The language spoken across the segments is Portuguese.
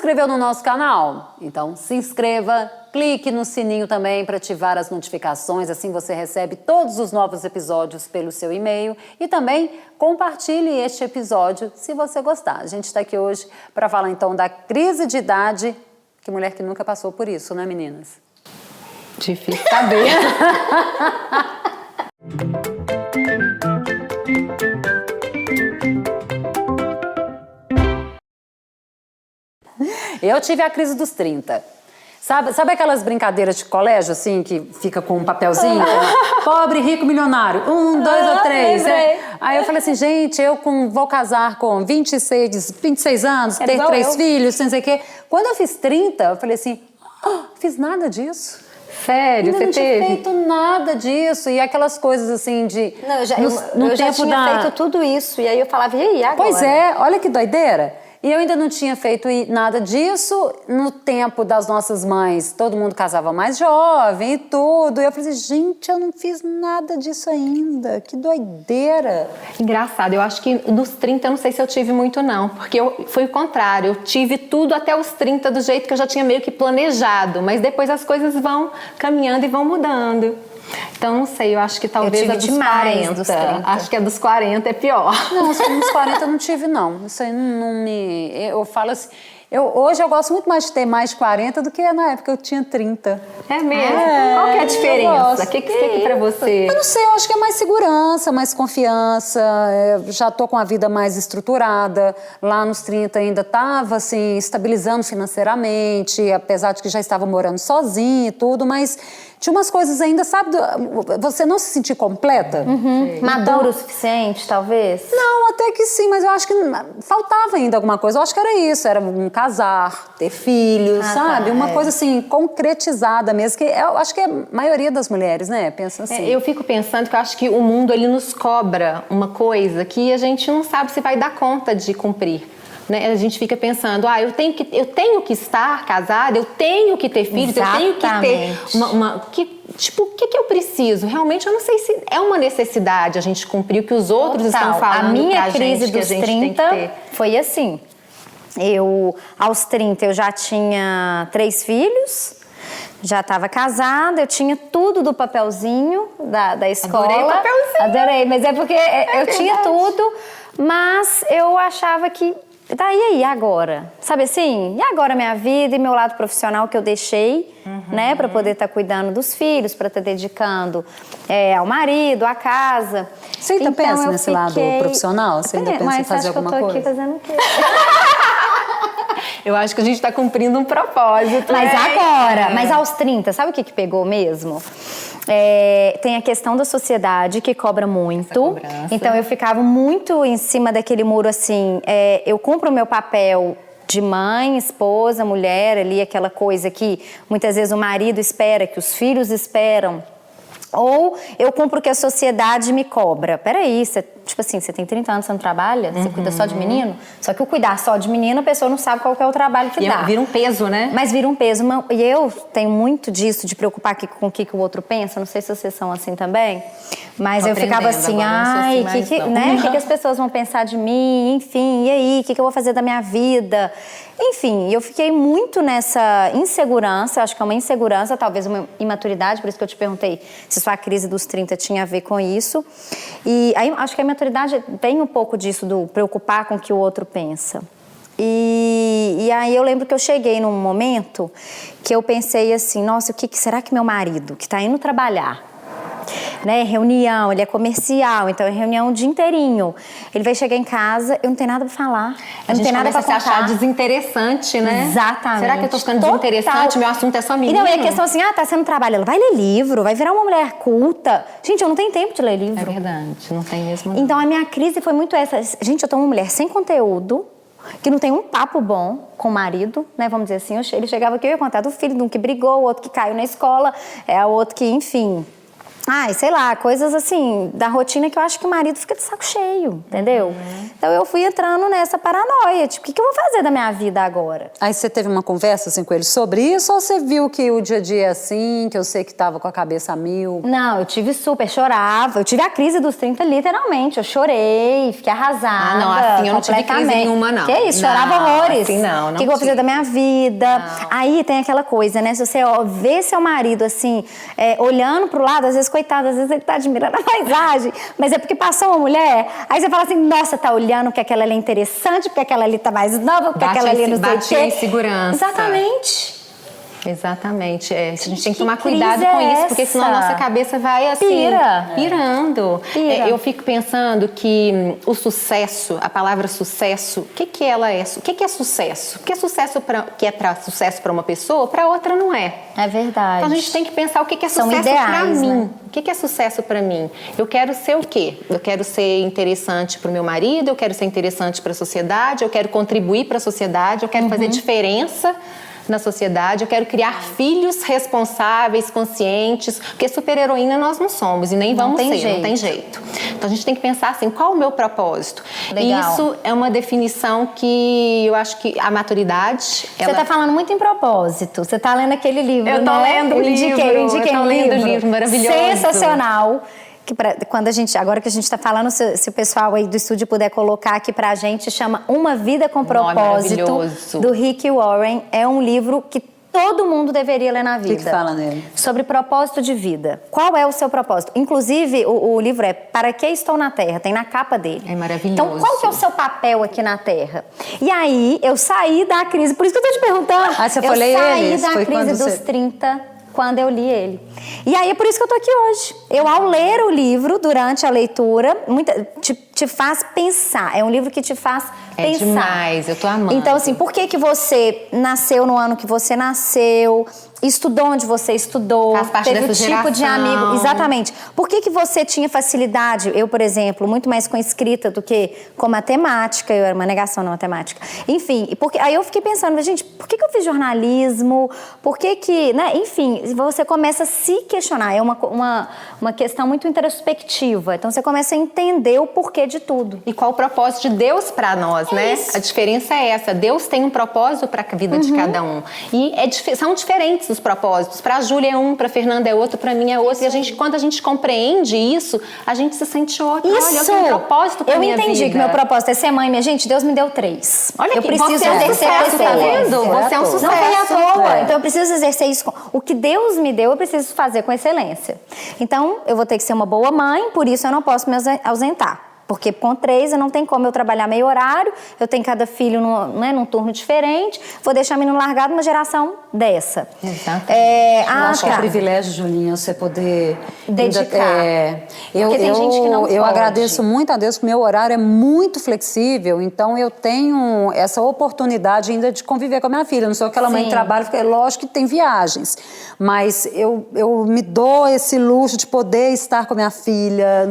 inscreveu no nosso canal? Então se inscreva, clique no sininho também para ativar as notificações, assim você recebe todos os novos episódios pelo seu e-mail e também compartilhe este episódio se você gostar. A gente está aqui hoje para falar então da crise de idade, que mulher que nunca passou por isso, né, meninas? Difícil saber. Eu tive a crise dos 30. Sabe aquelas brincadeiras de colégio, assim, que fica com um papelzinho? Pobre, rico, milionário. 1, 2 ou 3. Aí eu falei assim, gente, vou casar com 26 anos, ter 3 filhos, não sei o quê. Quando eu fiz 30, eu falei assim, fiz nada disso. Sério, você teve? Não tinha feito nada disso. E aquelas coisas assim de... Não, eu já tinha feito tudo isso. E aí eu falava, e aí, agora? Pois é, olha que doideira. E eu ainda não tinha feito nada disso. No tempo das nossas mães, todo mundo casava mais jovem e tudo. E eu falei assim, gente, eu não fiz nada disso ainda. Que doideira. Engraçado, eu acho que dos 30 eu não sei se eu tive muito não. Porque foi o contrário, eu tive tudo até os 30 do jeito que eu já tinha meio que planejado. Mas depois as coisas vão caminhando e vão mudando. Então, não sei, eu acho que talvez a dos 40. Dos 30. Acho que a dos 40 é pior. Não, nos 40 eu não tive, não. Isso aí não me... Eu falo assim... Hoje eu gosto muito mais de ter mais de 40 do que na época eu tinha 30. É mesmo? Qual que é a diferença? O que tem pra você? Eu não sei, eu acho que é mais segurança, mais confiança. Eu já tô com a vida mais estruturada. Lá nos 30 ainda estava, assim, estabilizando financeiramente, apesar de que já estava morando sozinha e tudo, mas tinha umas coisas ainda, sabe, você não se sentir completa. Maduro o suficiente, talvez? Não, até que sim, mas eu acho que faltava ainda alguma coisa. Eu acho que era isso, era casar, ter filhos, sabe? Uma coisa assim, concretizada mesmo, que eu acho que a maioria das mulheres, né, pensa assim. Eu fico pensando que eu acho que o mundo, ele nos cobra uma coisa que a gente não sabe se vai dar conta de cumprir. Né? A gente fica pensando, eu tenho que estar casada, eu tenho que ter filhos, Exatamente. eu tenho que ter o que eu preciso? Realmente eu não sei se é uma necessidade a gente cumprir o que os outros estão falando. A minha pra crise gente, dos 30 foi assim. Aos 30 eu já tinha 3 filhos, já estava casada, eu tinha tudo do papelzinho da escola. Adorei o papelzinho. Adorei, mas é porque eu tinha tudo, mas eu achava que... Tá, e aí, agora? Sabe assim? E agora minha vida e meu lado profissional que eu deixei, né? Pra poder estar cuidando dos filhos, pra estar dedicando ao marido, à casa. Você ainda pensa nesse lado profissional? Você ainda pensa em fazer alguma coisa? Mas acho que eu tô aqui fazendo o quê? Eu acho que a gente tá cumprindo um propósito. Mas agora, mas aos 30, sabe o que pegou mesmo? Tem a questão da sociedade que cobra muito. Então eu ficava muito em cima daquele muro assim, eu cumpro o meu papel de mãe, esposa, mulher ali, aquela coisa que muitas vezes o marido espera, que os filhos esperam. Ou eu cumpro o que a sociedade me cobra. Peraí, você tem 30 anos, você não trabalha? Você cuida só de menino? Só que o cuidar só de menino, a pessoa não sabe qual que é o trabalho que dá. Vira um peso, né? Mas vira um peso. E eu tenho muito disso, de preocupar com o que o outro pensa. Não sei se vocês são assim também. Mas eu ficava assim, o que as pessoas vão pensar de mim? Enfim, e aí? O que eu vou fazer da minha vida? Enfim, eu fiquei muito nessa insegurança. Eu acho que é uma insegurança, talvez uma imaturidade. Por isso que eu te perguntei se sua crise dos 30 tinha a ver com isso. E aí, acho que a imaturidade tem um pouco disso, do preocupar com o que o outro pensa. E aí eu lembro que eu cheguei num momento que eu pensei assim, nossa, será que meu marido, que está indo trabalhar, né, reunião, ele é comercial, então é reunião o dia inteirinho. Ele vai chegar em casa, eu não tenho nada pra falar, eu não tenho nada pra contar. A gente começa a se achar desinteressante, né? Exatamente. Será que eu tô ficando desinteressante? Meu assunto é só menino? E não, é a questão assim, tá sendo trabalho, ela vai ler livro, vai virar uma mulher culta. Gente, eu não tenho tempo de ler livro. É verdade, não tem mesmo. Não. Então a minha crise foi muito essa. Gente, eu tô uma mulher sem conteúdo, que não tem um papo bom com o marido, né? Vamos dizer assim, ele chegava aqui, eu ia contar do filho, de um que brigou, o outro que caiu na escola, o outro que, enfim... Ai, sei lá, coisas assim, da rotina que eu acho que o marido fica de saco cheio, entendeu? Então eu fui entrando nessa paranoia, tipo, o que eu vou fazer da minha vida agora? Aí você teve uma conversa assim com ele sobre isso, ou você viu que o dia a dia é assim, que eu sei que tava com a cabeça a mil? Não, eu tive chorava, eu tive a crise dos 30 literalmente, eu chorei, fiquei arrasada. Ah, não, assim eu não tive crise nenhuma, não. Que isso, Não, chorava horrores. assim não O que eu vou fazer da minha vida? Não. Aí tem aquela coisa, né, se você vê seu marido assim, olhando pro lado, às vezes, coitado, às vezes ele tá admirando a paisagem, mas é porque passou uma mulher, aí você fala assim, nossa, tá olhando porque aquela ali é interessante, porque aquela ali tá mais nova, porque aquela ali não sei o quê. Bate a insegurança. Exatamente. Exatamente. A gente tem que tomar crise cuidado com é isso, porque senão a nossa cabeça vai assim, pirando. Pira. Eu fico pensando que o sucesso, a palavra sucesso, o que ela é? O que é sucesso? Porque sucesso que é para sucesso para uma pessoa, para outra não é. É verdade. Então a gente tem que pensar o que é São sucesso para ideais, mim. né? O que é sucesso para mim? Eu quero ser o quê? Eu quero ser interessante para o meu marido, eu quero ser interessante para a sociedade, eu quero contribuir para a sociedade, eu quero fazer diferença na sociedade, eu quero criar filhos responsáveis, conscientes, porque super-heroína nós não somos e nem vamos ser, não tem jeito. Então a gente tem que pensar assim, qual o meu propósito? Legal. Isso é uma definição que eu acho que a maturidade... Você tá falando muito em propósito. Você tá lendo aquele livro, Eu tô lendo o livro. Eu indiquei um livro maravilhoso. Sensacional. Que agora que a gente está falando, se o pessoal aí do estúdio puder colocar aqui pra gente, chama Uma Vida com Propósito, do Rick Warren. É um livro que todo mundo deveria ler na vida. O que fala nele? Sobre propósito de vida. Qual é o seu propósito? Inclusive, o livro é Para que Estou na Terra? Tem na capa dele. É maravilhoso. Então, qual que é o seu papel aqui na Terra? E aí, eu saí da crise, por isso que eu tô te perguntando. Ah, você foi ler ele? Eu saí da crise dos 30 quando eu li ele. E aí é por isso que eu tô aqui hoje. Eu, ao ler o livro, durante a leitura, te faz pensar. É um livro que te faz pensar. É demais, eu tô amando. Então, assim, por que você nasceu no ano que você nasceu? Estudou onde você estudou? Faz parte teve dessa o tipo de geração. amigo. Exatamente. Por que você tinha facilidade? Eu, por exemplo, muito mais com escrita do que com matemática. Eu era uma negação na matemática. Enfim, aí eu fiquei pensando, gente, por que eu fiz jornalismo? Por que, né? Enfim, você começa a se questionar. É uma questão muito introspectiva. Então, você começa a entender o porquê de tudo. E qual o propósito de Deus para nós, né? Isso. A diferença é essa. Deus tem um propósito para a vida de cada um. E são diferentes os propósitos. Para a Júlia é um, para a Fernanda é outro, para mim é outro. E quando a gente compreende isso, a gente se sente outro. Isso! Olha, eu tenho um propósito para minha vida. Eu entendi que meu propósito é ser mãe. Minha gente, Deus me deu 3. Olha eu aqui, preciso você é um exercer sucesso, tá vendo? Você é um sucesso. Não foi à toa. Então eu preciso exercer isso. O que Deus me deu, eu preciso fazer com excelência. Então, eu vou ter que ser uma boa mãe, por isso eu não posso me ausentar. Porque com 3 não tem como eu trabalhar meio horário, eu tenho cada filho num turno diferente, vou deixar o menino largado numa geração dessa. Exato. Eu acho que é um privilégio, Julinha, você poder dedicar. Porque tem gente que não eu pode. agradeço muito a Deus que meu horário é muito flexível, então eu tenho essa oportunidade ainda de conviver com a minha filha. Eu não sou aquela mãe que trabalha, porque lógico que tem viagens, mas eu me dou esse luxo de poder estar com a minha filha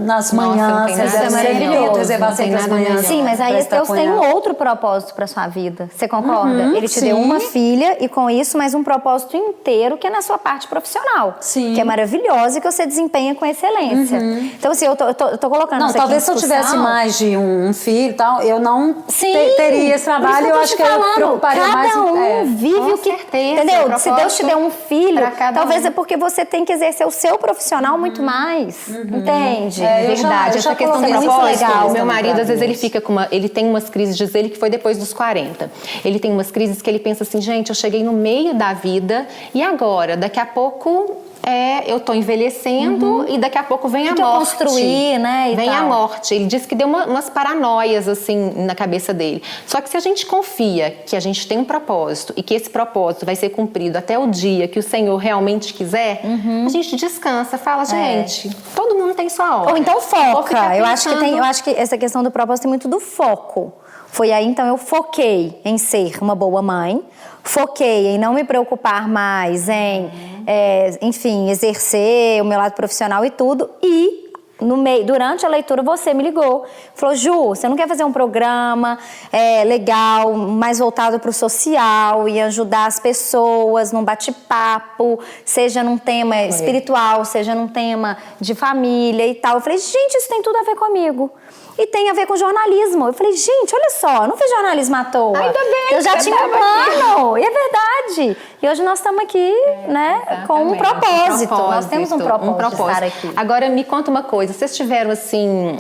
nas manhãs. Isso é maravilhoso. Reservar sempre as manhãs. Sim, mas aí Deus tem um outro propósito para sua vida. Você concorda? Ele te deu uma filha e com isso mais um propósito inteiro que é na sua parte profissional. Sim. Que é maravilhosa e que você desempenha com excelência. Então, assim, eu tô colocando Não, isso talvez aqui em se eu tivesse mais de um filho e tal, eu não teria esse trabalho. Eu acho que eu preocuparia mais. Cada um vive com o que... certeza, Entendeu? Se Deus te deu um filho, talvez um. é porque você tem que exercer o seu profissional muito mais. Entende? É verdade. Essa questão do propósito, legal. o meu marido, às vezes, ele fica ele tem umas crises, diz ele, que foi depois dos 40. Ele tem umas crises que ele pensa assim, gente, eu cheguei no meio da vida e agora? Daqui a pouco eu tô envelhecendo e daqui a pouco vem a morte. Construir, né? Vem a morte. Ele disse que deu umas paranoias, assim, na cabeça dele. Só que se a gente confia que a gente tem um propósito e que esse propósito vai ser cumprido até o dia que o Senhor realmente quiser, a gente descansa, fala, gente, todo mundo tem sua hora. Ou então foca. Eu acho pensando. que essa questão do propósito tem muito do foco. Foi aí, então, eu foquei em ser uma boa mãe, foquei em não me preocupar mais em, enfim, exercer o meu lado profissional e tudo, e durante a leitura, você me ligou. Falou, Ju, você não quer fazer um programa legal, mais voltado para o social e ajudar as pessoas num bate-papo, seja num tema espiritual, seja num tema de família e tal. Eu falei, gente, isso tem tudo a ver comigo. E tem a ver com jornalismo. Eu falei, gente, olha só, eu não fiz jornalismo à toa. Ainda bem, eu já tinha um plano. E é verdade. E hoje nós estamos aqui, né, com um propósito. Nós temos um propósito de estar aqui. Agora, me conta uma coisa. Vocês tiveram, assim,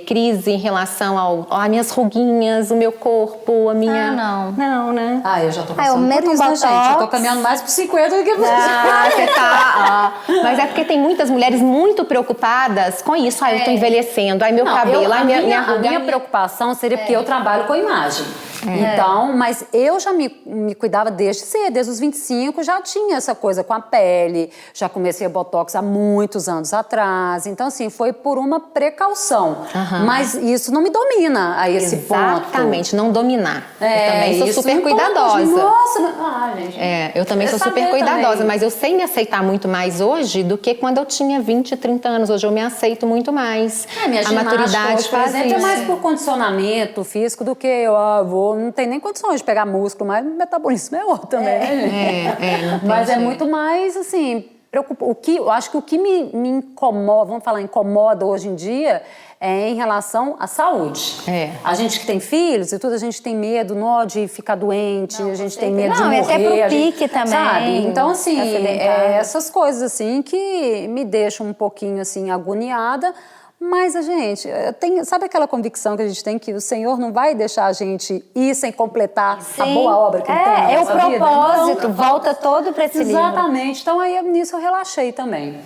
crise em relação às minhas ruguinhas, o meu corpo, a minha... Não. Não, né? Eu já tô passando por isso, né, gente? Eu tô caminhando mais pro 50 do que pro 50. Você tá... Mas é porque tem muitas mulheres muito preocupadas com isso. Eu tô envelhecendo, meu cabelo, a minha preocupação seria porque eu trabalho com imagem. Então, mas eu já me cuidava desde cedo, desde os 25, já tinha essa coisa com a pele, já comecei a botox há muitos anos atrás. Então, assim, foi por uma precaução. Mas isso não me domina a esse ponto. Exatamente, não dominar. Eu também sou super cuidadosa. Gente. Eu também sou super cuidadosa, mas eu sei me aceitar muito mais hoje do que quando eu tinha 20, 30 anos. Hoje eu me aceito muito mais. A maturidade hoje, por exemplo, é mais por condicionamento físico do que eu não tenho nem condições de pegar músculo, mas o metabolismo é outro também, né, gente? Mas é muito mais, assim, eu acho que o que me incomoda, vamos falar, incomoda hoje em dia é em relação à saúde. A gente que tem filhos e tudo, a gente tem medo de ficar doente, a gente tem medo de morrer. Não, até pro pique também. Sabe? Então, assim, essas coisas, assim, que me deixam um pouquinho, assim, agoniada. Mas a gente sabe aquela convicção que a gente tem que o Senhor não vai deixar a gente ir sem completar a boa obra que Ele tem na nossa vida? É o propósito, então, volta todo para esse livro. Exatamente. Então aí nisso eu relaxei também.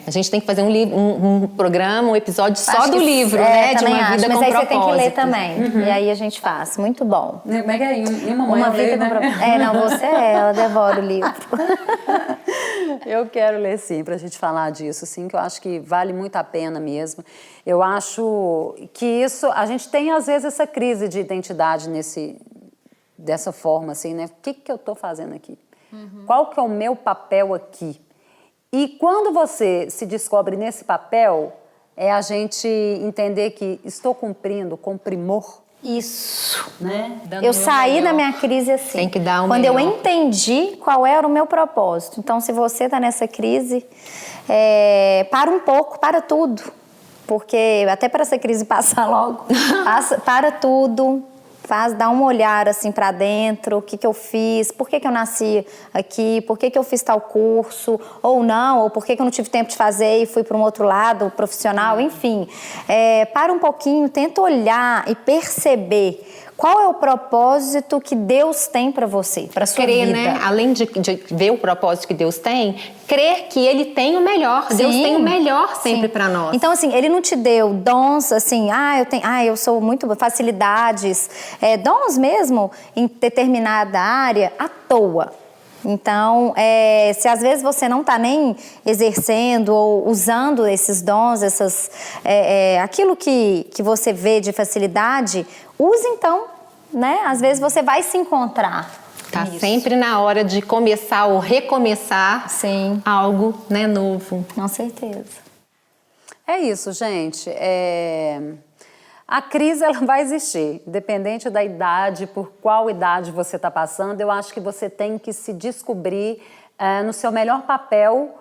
A gente tem que fazer um programa, um episódio só do livro, né? De uma vida com propósito. Mas aí você tem que ler também. E aí a gente faz. Muito bom. Como é que é? E uma vida com propósito. Não, você ela devora o livro. Eu quero ler sim, pra gente falar disso, sim, que eu acho que vale muito a pena mesmo. Eu acho que isso, a gente tem às vezes essa crise de identidade dessa forma, assim, né? O que eu tô fazendo aqui? Qual que é o meu papel aqui? E quando você se descobre nesse papel, é a gente entender que estou cumprindo com primor. Isso. Né? Eu saí da minha crise assim. Tem que dar quando eu entendi qual era o meu propósito. Então, se você está nessa crise, para um pouco, para tudo. Porque até para essa crise passar logo, para tudo. Dá um olhar assim para dentro, o que eu fiz, por que eu nasci aqui, por que eu fiz tal curso, ou não, ou por que eu não tive tempo de fazer e fui para um outro lado profissional, enfim. Para um pouquinho, tenta olhar e perceber qual é o propósito que Deus tem para você, para sua vida. Né? Além de ver o propósito que Deus tem, crer que Ele tem o melhor. Sim. Deus tem o melhor sempre para nós. Então, assim, Ele não te deu dons, assim, eu sou muito facilidades, dons mesmo em determinada área à toa. Então, se às vezes você não está nem exercendo ou usando esses dons, aquilo que você vê de facilidade, use então, né? Às vezes você vai se encontrar. Tá sempre na hora de começar ou recomeçar algo, né, novo. Com certeza. É isso, gente. A crise ela vai existir, independente da idade, por qual idade você está passando. Eu acho que você tem que se descobrir no seu melhor papel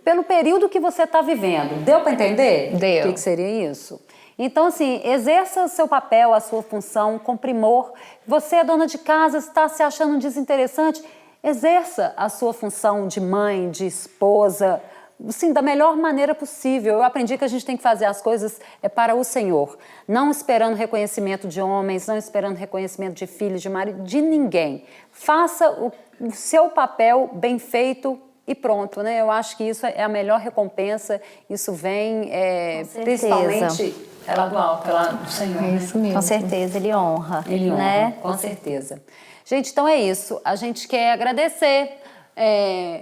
pelo período que você está vivendo. Deu para entender? Deu. O que seria isso? Então, assim, exerça o seu papel, a sua função com primor. Você é dona de casa, está se achando desinteressante, exerça a sua função de mãe, de esposa, sim, da melhor maneira possível. Eu aprendi que a gente tem que fazer as coisas para o Senhor, não esperando reconhecimento de homens, não esperando reconhecimento de filhos, de marido, de ninguém. Faça o seu papel bem feito e pronto, né? Eu acho que isso é a melhor recompensa, isso vem principalmente do alto, do Senhor. É isso mesmo. Com certeza, Ele honra. Ele honra, né? Com certeza. Gente, então é isso. A gente quer agradecer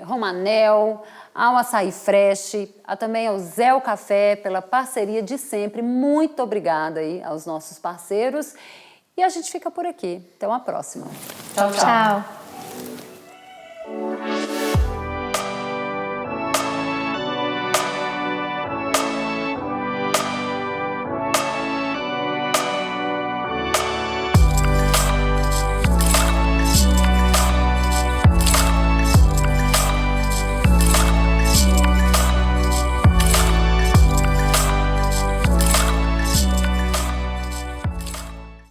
Romanel, ao Açaí Fresh, também ao Zé o Café pela parceria de sempre. Muito obrigada aí aos nossos parceiros. E a gente fica por aqui. Até uma próxima. Tchau, tchau.